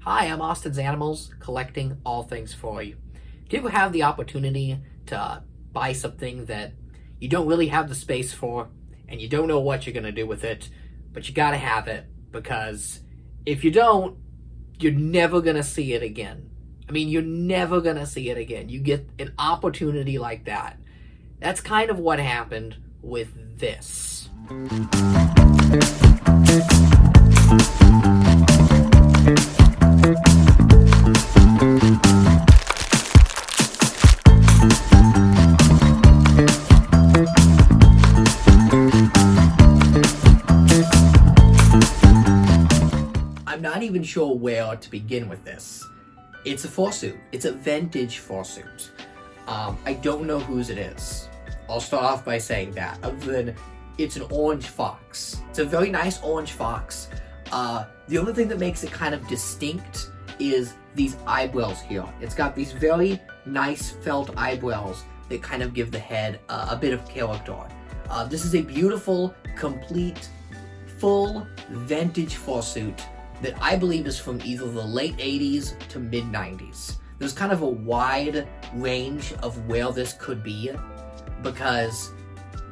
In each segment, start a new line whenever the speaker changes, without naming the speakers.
Hi, I'm Austin's Animals, collecting all things furry. Do you ever have the opportunity to buy something that you don't really have the space for, and you don't know what you're going to do with it, but you gotta have it, because if you don't, you're never going to see it again. I mean, you're never going to see it again. You get an opportunity like that. That's kind of what happened with this. I'm not even sure where to begin with this. It's a fursuit. It's a vintage fursuit. I don't know whose it is. I'll start off by saying that. Other than it's an orange fox. It's a very nice orange fox. The only thing that makes it kind of distinct is these eyebrows here. It's got these very nice felt eyebrows that kind of give the head a bit of character. This is a beautiful, complete, full vintage fursuit that I believe is from either the late 80s to mid 90s. There's kind of a wide range of where this could be because,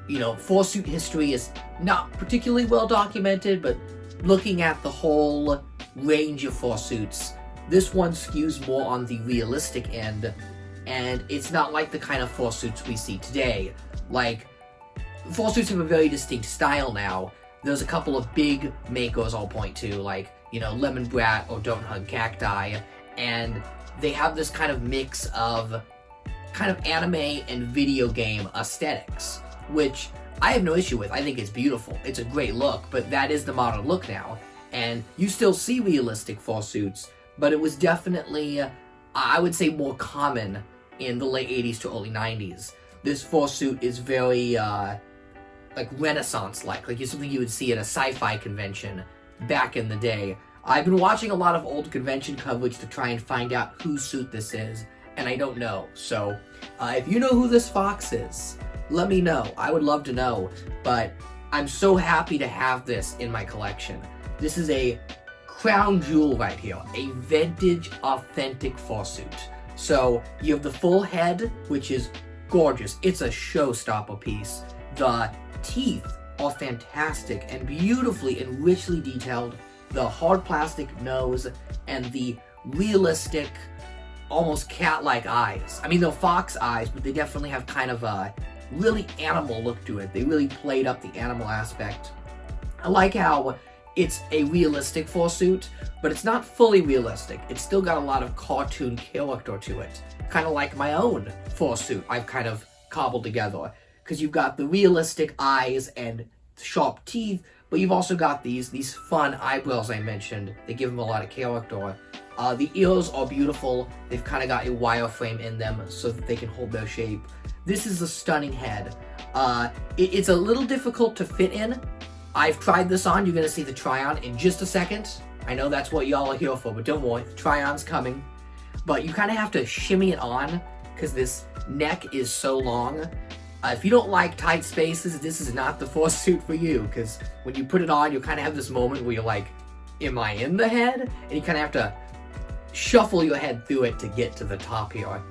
you know, fursuit history is not particularly well documented, but looking at the whole range of fursuits, this one skews more on the realistic end, and it's not like the kind of fursuits we see today. Like, fursuits have a very distinct style now. There's a couple of big makers I'll point to, like, you know, Lemon Brat or Don't Hug Cacti, and they have this kind of mix of kind of anime and video game aesthetics, which I have no issue with. I think it's beautiful. It's a great look, but that is the modern look now. And you still see realistic fursuits, but it was definitely, I would say, more common in the late 80s to early 90s. This fursuit is very, like Renaissance-like it's something you would see at a sci-fi convention back in the day. I've been watching a lot of old convention coverage to try and find out whose suit this is, and I don't know. So, if you know who this fox is, let me know. I would love to know, but I'm so happy to have this in my collection. This is a crown jewel right here, a vintage, authentic fursuit. So, you have the full head, which is gorgeous. It's a showstopper piece. The teeth are fantastic and beautifully and richly detailed. The hard plastic nose and the realistic, almost cat-like eyes. I mean, they're fox eyes, but they definitely have kind of a really animal look to it. They really played up the animal aspect. I like how it's a realistic fursuit, but it's not fully realistic. It's still got a lot of cartoon character to it. Kind of like my own fursuit I've kind of cobbled together. Because you've got the realistic eyes and sharp teeth, but you've also got these fun eyebrows I mentioned. They give them a lot of character. The ears are beautiful. They've kind of got a wireframe in them so that they can hold their shape. This is a stunning head. It's a little difficult to fit in. I've tried this on. You're going to see the try-on in just a second. I know that's what y'all are here for, but don't worry. The try-on's coming. But you kind of have to shimmy it on because this neck is so long. If you don't like tight spaces, this is not the fursuit for you, because when you put it on, you'll kind of have this moment where you're like, am I in the head? And you kind of have to shuffle your head through it to get to the top here.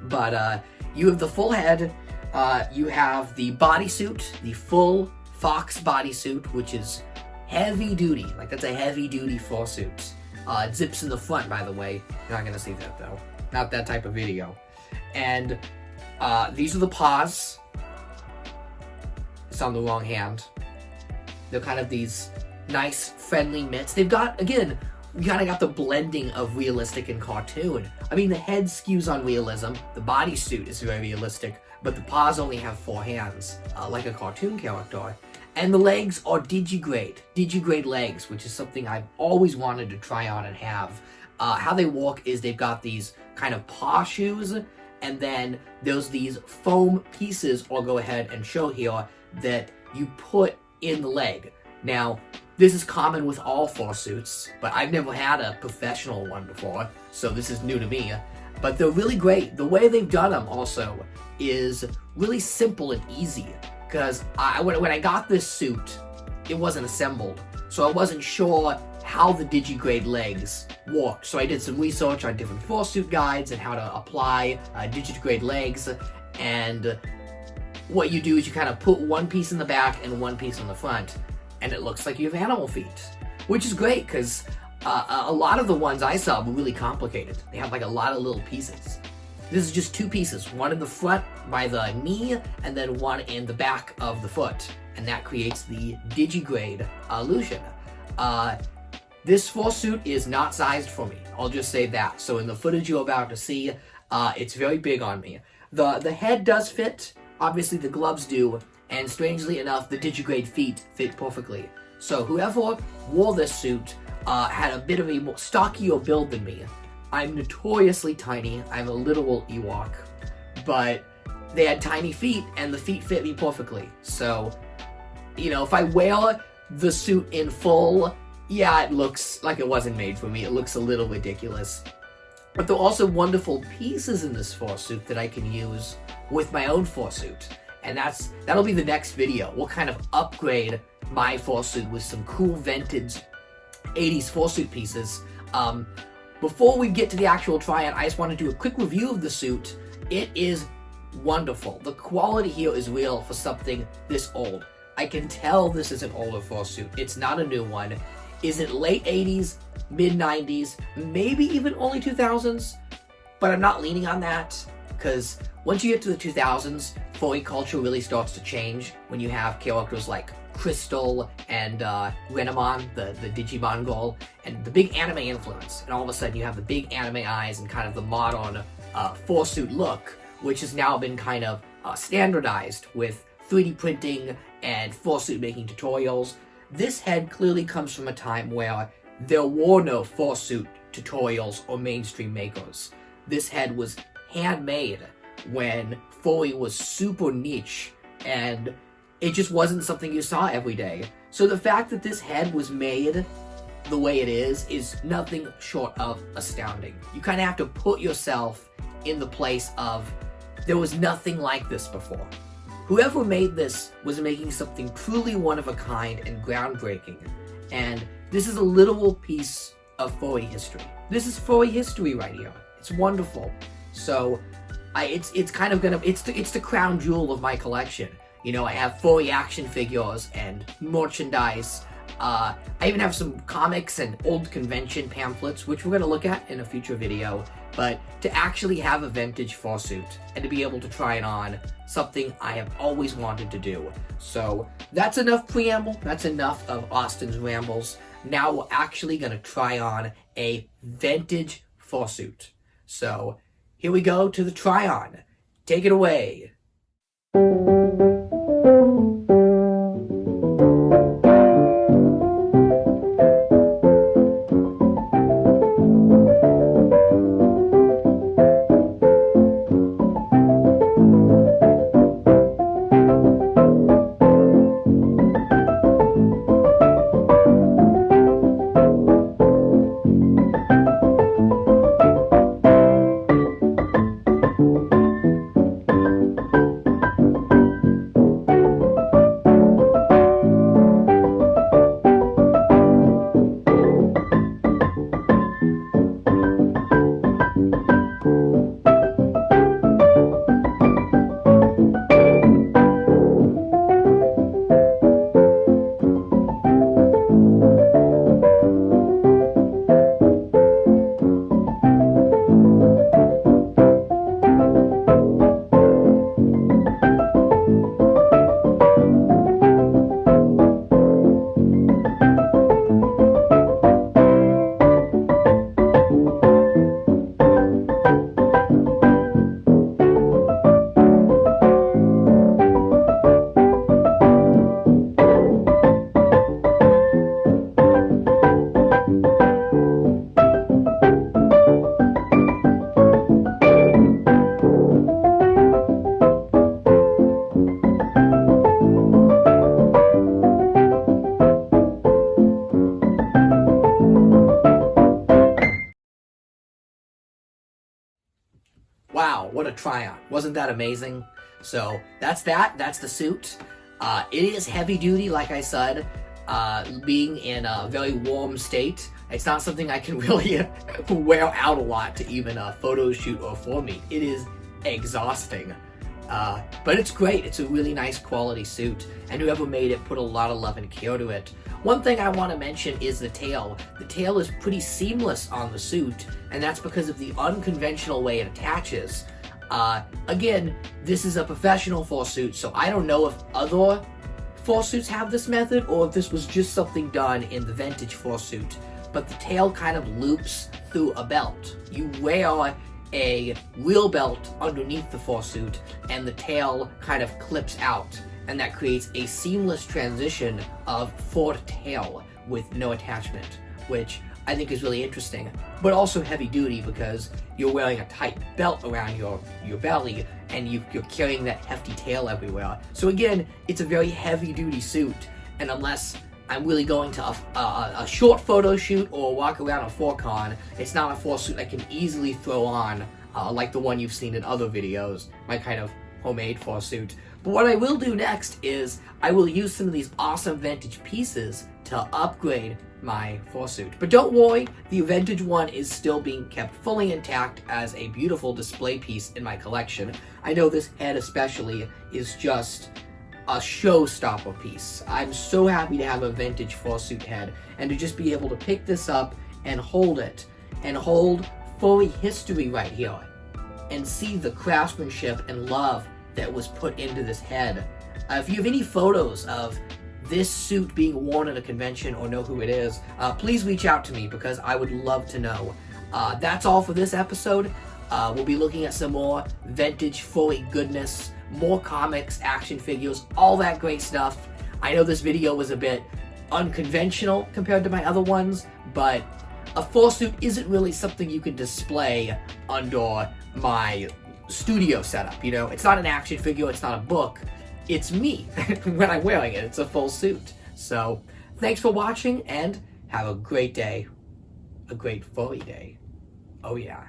But you have the full head, you have the bodysuit, the full fox bodysuit, which is heavy duty. Like, that's a heavy duty fursuit. It zips in the front, by the way. You're not going to see that, though. Not that type of video. And these are the paws. It's on the wrong hand. They're kind of these nice, friendly mitts. They've got, again, you kind of got the blending of realistic and cartoon. I mean, the head skews on realism. The bodysuit is very realistic, but the paws only have 4 hands, like a cartoon character. And the legs are digigrade legs, which is something I've always wanted to try on and have. How they walk is they've got these kind of paw shoes, and then there's these foam pieces, I'll go ahead and show here, that you put in the leg. Now, this is common with all fursuits, but I've never had a professional one before, so this is new to me. But they're really great. The way they've done them also is really simple and easy, because when I got this suit, it wasn't assembled, so I wasn't sure how the digigrade legs work. So I did some research on different fursuit guides and how to apply digigrade legs, and what you do is you kind of put one piece in the back and one piece on the front, and it looks like you have animal feet, which is great because a lot of the ones I saw were really complicated. They have like a lot of little pieces. This is just two pieces, one in the front by the knee and then one in the back of the foot, and that creates the digigrade illusion. This fursuit is not sized for me, I'll just say that. So in the footage you're about to see, it's very big on me. The head does fit, obviously the gloves do, and strangely enough, the digigrade feet fit perfectly. So whoever wore this suit had a bit of a more stockier build than me. I'm notoriously tiny, I'm a literal Ewok, but they had tiny feet and the feet fit me perfectly. So, you know, if I wear the suit in full, yeah, it looks like it wasn't made for me. It looks a little ridiculous. But there are also wonderful pieces in this fursuit that I can use with my own fursuit. And that'll be the next video. We'll kind of upgrade my fursuit with some cool vintage 80s fursuit pieces. Before we get to the actual try-on, I just want to do a quick review of the suit. It is wonderful. The quality here is real for something this old. I can tell this is an older fursuit. It's not a new one. Is it late 80s, mid 90s, maybe even early 2000s? But I'm not leaning on that, because once you get to the 2000s, furry culture really starts to change when you have characters like Crystal and Renamon, the Digimon girl, and the big anime influence. And all of a sudden you have the big anime eyes and kind of the modern fursuit look, which has now been kind of standardized with 3D printing and fursuit making tutorials. This head clearly comes from a time where there were no fursuit tutorials or mainstream makers. This head was handmade when furry was super niche and it just wasn't something you saw every day. So the fact that this head was made the way it is nothing short of astounding. You kind of have to put yourself in the place of, there was nothing like this before. Whoever made this was making something truly one of a kind and groundbreaking. And this is a literal piece of furry history. This is furry history right here. It's wonderful. So it's kind of gonna, it's the crown jewel of my collection. You know, I have furry action figures and merchandise. I even have some comics and old convention pamphlets, which we're gonna look at in a future video. But to actually have a vintage fursuit and to be able to try it on, something I have always wanted to do. So that's enough preamble. That's enough of Austin's rambles. Now we're actually gonna try on a vintage fursuit. So here we go to the try on. Take it away. Wow, what a try-on. Wasn't that amazing? So that's the suit. It is heavy duty, like I said. being in a very warm state, it's not something I can really wear out a lot to even photo shoot or for me. It is exhausting. But it's great. It's a really nice quality suit, and whoever made it put a lot of love and care to it. One thing I want to mention is the tail. The tail is pretty seamless on the suit, and that's because of the unconventional way it attaches. Again, this is a professional fursuit, so I don't know if other fursuits have this method or if this was just something done in the vintage fursuit, but the tail kind of loops through a belt. You wear a real belt underneath the fursuit, and the tail kind of clips out, and that creates a seamless transition of fur to tail with no attachment, which I think is really interesting, but also heavy duty because you're wearing a tight belt around your belly, and you're carrying that hefty tail everywhere. So again, it's a very heavy duty suit, and unless I'm really going to a short photo shoot or walk around a furcon, it's not a fursuit I can easily throw on like the one you've seen in other videos, my kind of homemade fursuit. But what I will do next is I will use some of these awesome vintage pieces to upgrade my fursuit. But don't worry, the vintage one is still being kept fully intact as a beautiful display piece in my collection. I know this head especially is just a showstopper piece. I'm so happy to have a vintage fursuit head and to just be able to pick this up and hold it and hold furry history right here and see the craftsmanship and love that was put into this head. If you have any photos of this suit being worn at a convention or know who it is, please reach out to me because I would love to know. That's all for this episode. We'll be looking at some more vintage furry goodness, more comics, action figures, all that great stuff. I know this video was a bit unconventional compared to my other ones, but a fursuit isn't really something you can display under my studio setup, you know? It's not an action figure, it's not a book. It's me when I'm wearing it. It's a full suit. So, thanks for watching, and have a great day. A great furry day. Oh yeah.